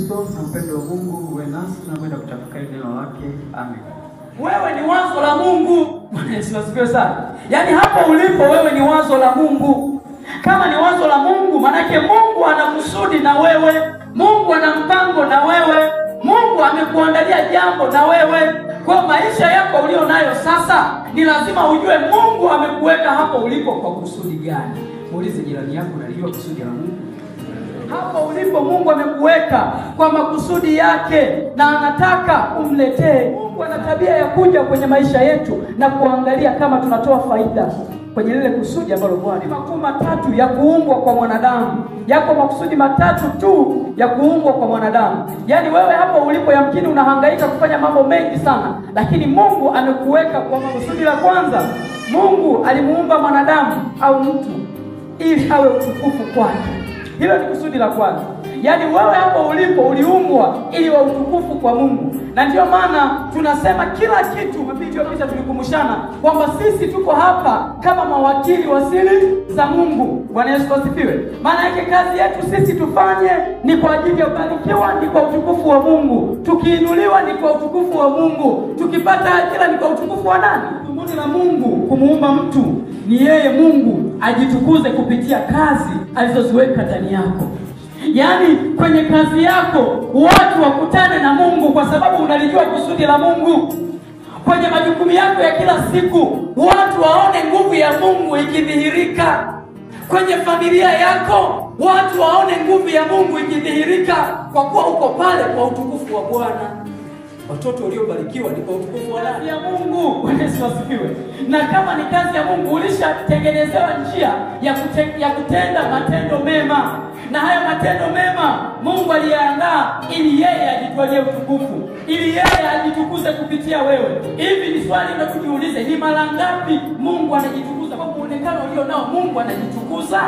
Kristo na upendo wa Mungu uwe nasi tunakwenda kutafakari neno lake. Amen. Wewe ni wazo la Mungu. Bwana Yesu asifiwe sana. Yaani hapo ulipo wewe ni wazo la Mungu. Kama ni wazo la Mungu, maana yake Mungu ana kusudi na wewe. Mungu ana mpango na wewe. Mungu amekuandalia jambo na wewe. Kwa maisha yako ulio nayo sasa, ni lazima ujue Mungu amekuweka hapo ulipo kwa kusudi gani. Muulize jirani yako, unajua kusudi la Mungu? Hapo ulipo Mungu amekuweka kwa makusudi yake na anataka umletee. Mungu ana tabia ya kuja kwenye maisha yetu na kuangalia kama tunatoa faida kwenye lile kusudi ambalo Bwana. Ni makuu matatu ya kuumbwa kwa mwanadamu. Yako makusudi matatu tu ya kuumbwa kwa mwanadamu. Yaani wewe hapo ulipo yamkini unahangaika kufanya mambo mengi sana, lakini Mungu amekuweka kwa makusudi la kwanza. Mungu alimuumba mwanadamu au mtu ili awe utukufu kwake. Hilo ni kusudi la kwanza. Yaani wewe hapo ulipo uliumbwa ili wa utukufu kwa Mungu. Na ndio maana tunasema kila kitu, mapito yopita tulikumbushana kwamba sisi tuko hapa kama mawakili wa siri za Mungu. Bwana Yesu asifiwe. Maana yake kazi yetu sisi tufanye ni kwa ajili ya kubarikiwa, ni kwa utukufu wa Mungu. Tukiinuliwa ni kwa utukufu wa Mungu. Tukipata ajira ni kwa utukufu wa nani? Kusudi la Mungu kumuumba mtu ni yeye Mungu ajitukuze kupitia kazi alizoziweka ndani yako. Yaani kwenye kazi yako watu wakutane na Mungu kwa sababu unalijua kusudi la Mungu. Kwenye majukumu yako ya kila siku watu waone nguvu ya Mungu ikidhihirika. Kwenye familia yako watu waone nguvu ya Mungu ikidhihirika, kwa kuwa uko pale kwa utukufu wa Bwana. Watoto uliobarikiwa ni kwa utukufu wa nani? Ya Mungu. Bwana Yesu asifiwe. Na kama ni kazi ya Mungu, ulishatengenezewa njia ya kutenda matendo mema. Na haya matendo mema Mungu aliyaandaa ili yeye ajitwalie utukufu, ili yeye ajitukuze kupitia wewe. Hivi ni swali la kujiulize, ni mara ngapi Mungu anajitukuza? Kwa muonekano ulio nao Mungu anajitukuza?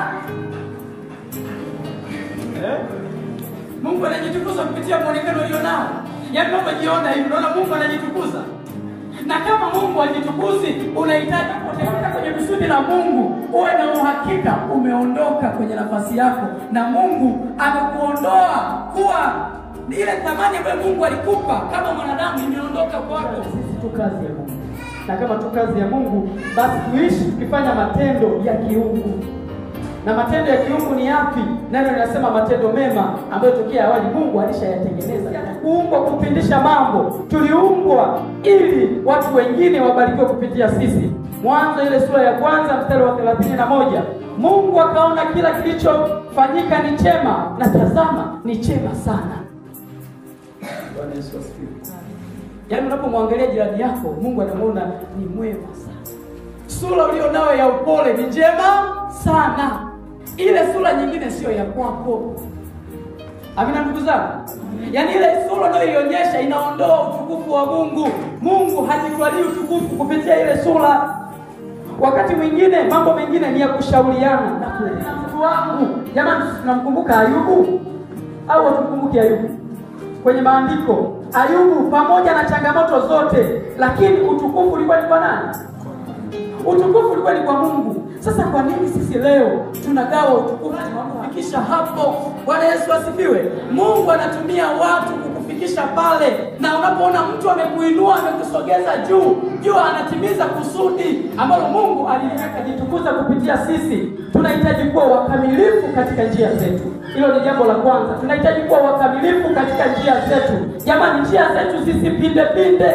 Mungu anajitukuza kupitia muonekano ulio nao. Yaani unajiona hivi, unaona Mungu anajitukuza. Na kama Mungu ajitukuzi, unahitaji kutoka kwenye kusudi la Mungu. Uwe na uhakika umeondoka kwenye nafasi yako na Mungu amekuondoa kuwa ile thamani ambayo Mungu alikupa kama mwanadamu imeondoka kwako. Sisi tu kazi ya Mungu. Na kama tu kazi ya Mungu, basi tuishi tukifanya matendo ya kiungu. Na matendo ya kiungu ni yapi? Neno linasema matendo mema ambayo tokea awali Mungu alishayatengeneza. Kuumbwa kupindisha mambo. Tuliumbwa ili watu wengine wabarikiwe kupitia sisi. Mwanzo ile sura ya kwanza mstari wa 31. Mungu akaona kila kilichofanyika ni chema, na tazama ni chema sana. Bwana Yesu asifiwe. Yaani unapomwangalia jirani yako, Mungu anamuona ni mwema sana. Sura ulionayo ya upole ni njema sana. Ile sura nyingine sio ya kwako. Amina ndugu zangu. Yaani ile sura unayoionyesha inaondoa utukufu wa Mungu. Mungu hajitwalii utukufu kupitia ile sura. Wakati mwingine mambo mengine ni ya kushauriana. Na mtu wangu, jamani, tunamkumbuka Ayubu au tukumbuke Ayubu? Kwenye maandiko Ayubu pamoja na changamoto zote, lakini utukufu ulikuwa ni kwa nani? Utukufu ulikuwa ni kwa Mungu. Sasa kwa nini sisi leo tunagawa utukufu tunakufikisha hapo? Bwana Yesu asifiwe. Mungu anatumia watu kukufikisha pale, na unapoona mtu amekuinua, amekusogeza juu, jua anatimiza kusudi ambalo Mungu aliliweka jitukuza kupitia sisi. Tunahitaji kuwa wakamilifu katika njia zetu. Hilo ni jambo la kwanza. Tunahitaji kuwa wakamilifu katika njia zetu. Jamani, njia zetu zisipinde pinde.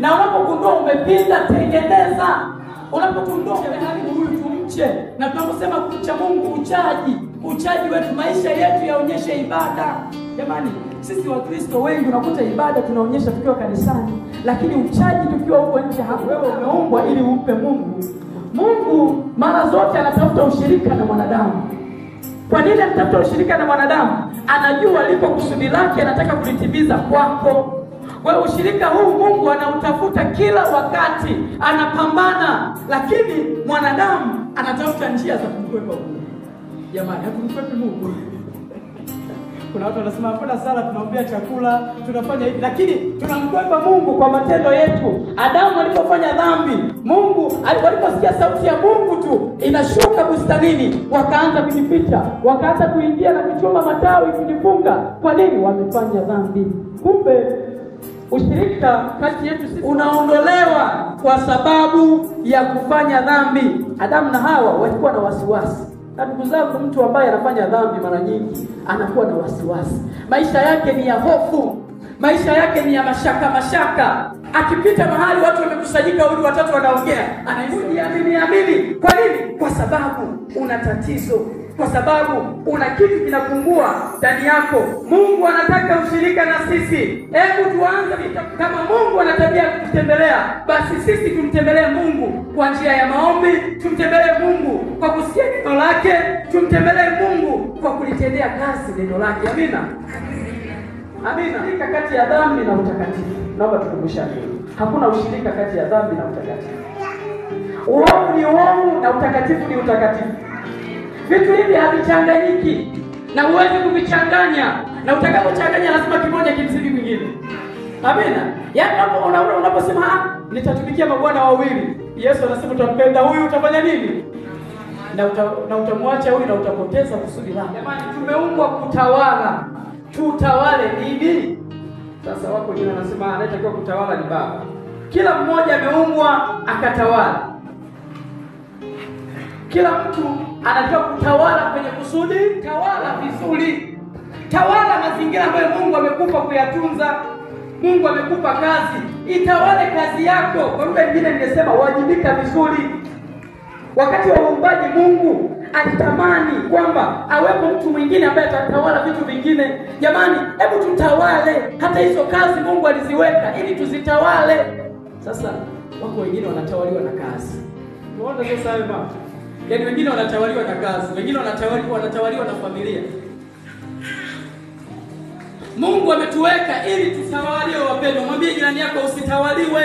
Na unapogundua umepinda, tengeneza. Unapogundua umeharibu, huyu tumche. Na tunaposema kumcha Mungu, uchaji wetu, maisha yetu yaonyeshe ibada. Jamani, sisi Wakristo wengi unakuta ibada tunaonyesha tukiwa kanisani, lakini uchaji tukiwa huko nje. Hapo wewe umeumbwa ili umpe Mungu. Mungu mara zote anatafuta ushirika na mwanadamu. Kwa nini anatafuta ushirika na mwanadamu? Anajua liko kusudi lake, anataka kulitimiza kwako. Kwa ushirika huu Mungu anautafuta kila wakati, anapambana, lakini mwanadamu anatafuta njia za kumkwepa Mungu. Jamani, hatumkwepi Mungu. Kuna watu wanasema hapana, sala tunaombea chakula, tunafanya hivi, lakini tunamkwepa Mungu kwa matendo yetu. Adamu alipofanya dhambi, Mungu aliposikia sauti ya Mungu tu inashuka bustanini, wakaanza kujificha, wakaanza kuingia na kuchoma matawi kujifunga. Kwa nini? Wamefanya dhambi. Kumbe ushirika kati yetu sisi unaondolewa kwa sababu ya kufanya dhambi. Adamu na Hawa walikuwa na wasiwasi. Na ndugu zangu, mtu ambaye anafanya dhambi mara nyingi anakuwa na wasiwasi. Maisha yake ni ya hofu, maisha yake ni ya mashaka. Akipita mahali watu wamekusanyika, watu watatu wanaongea, anahisi amini. Kwa nini? Kwa sababu una tatizo, kwa sababu una kitu kinapungua ndani yako. Mungu anataka ushirika na sisi. Hebu tuanze, kama Mungu anatabia kututembelea, basi sisi tumtembelee Mungu kwa njia ya maombi, tumtembelee Mungu kwa kusikia neno lake, tumtembelee Mungu kwa kulitendea kazi neno lake. Amina. Ushirika kati ya dhambi na utakatifu. Naomba tukumbushane. Hakuna ushirika kati ya dhambi na utakatifu. Uovu ni uovu na utakatifu ni utakatifu. Vitu hivi havichanganyiki na huwezi kuvichanganya, na utakapochanganya lazima kimoja kimzidi mwingine. Amina. Yaani unaposema nitatumikia mabwana wawili, Yesu anasema utampenda huyu, utafanya nini? Na utamwacha huyu na utapoteza kusudi lako. Jamani, tumeumbwa kutawala. Tutawale nini? Sasa wako wengine wanasema anayetakiwa kutawala ni baba. Kila mmoja ameumbwa akatawala. Kila mtu anatakiwa kutawala kwenye kusudi. Tawala vizuri. Tawala mazingira ambayo Mungu amekupa kuyatunza. Mungu amekupa kazi. Itawale kazi yako. Kwa lugha nyingine ningesema wajibika vizuri. Wakati wa uumbaji Mungu alitamani kwamba awepo mtu mwingine ambaye atatawala vitu vingine. Jamani, hebu tutawale. Hata hizo kazi Mungu aliziweka ili tuzitawale. Sasa wako wengine wanatawaliwa na kazi. Unaona sasa hayo mambo. Yaani wengine wanatawaliwa na kazi, wengine wanatawaliwa na familia. Mungu ametuweka ili tutawaliwe, wapendwa. Mwambie jirani yako usitawaliwe,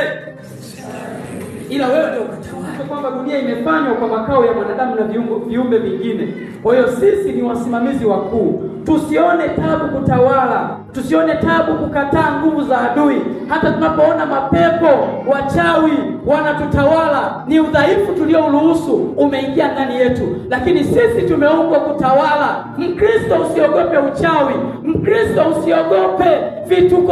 ila wewe ndio ukatawala. Kwamba dunia imefanywa kwa makao ya mwanadamu na viumbe vingine. Kwa hiyo sisi ni wasimamizi wakuu. Tusione tabu kutawala, tusione tabu kukataa nguvu za adui. Hata tunapoona mapepo, wachawi wanatutawala, ni udhaifu tuliouruhusu umeingia ndani yetu. Lakini sisi tumeumbwa kutawala. Mkristo usiogope uchawi, Mkristo usiogope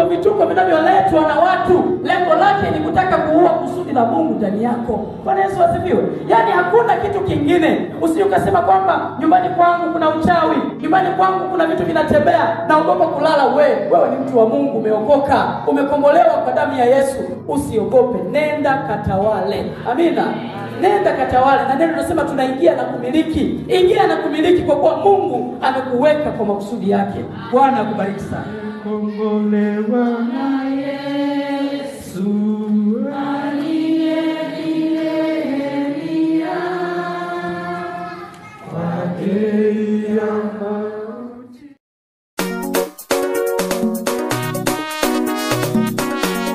vituko vinavyoletwa na watu. Lengo lake ni kutaka kuua kusudi la Mungu ndani yako. Bwana Yesu asifiwe. Yaani hakuna kitu kingine. Usijukasema kwamba nyumbani kwangu kuna uchawi, nyumbani kwangu kuna vitu vinatembea, naogopa kulala. Wewe ni mtu wa Mungu, umeokoka, umekombolewa kwa damu ya Yesu. Usiogope, nenda katawale. Amina. Nenda katawale. Na neno linasema tunaingia na kumiliki. Ingia na kumiliki kwa kuwa Mungu amekuweka kwa makusudi yake. Bwana akubariki sana. Kombolewa na Yesu aliyelia kwake.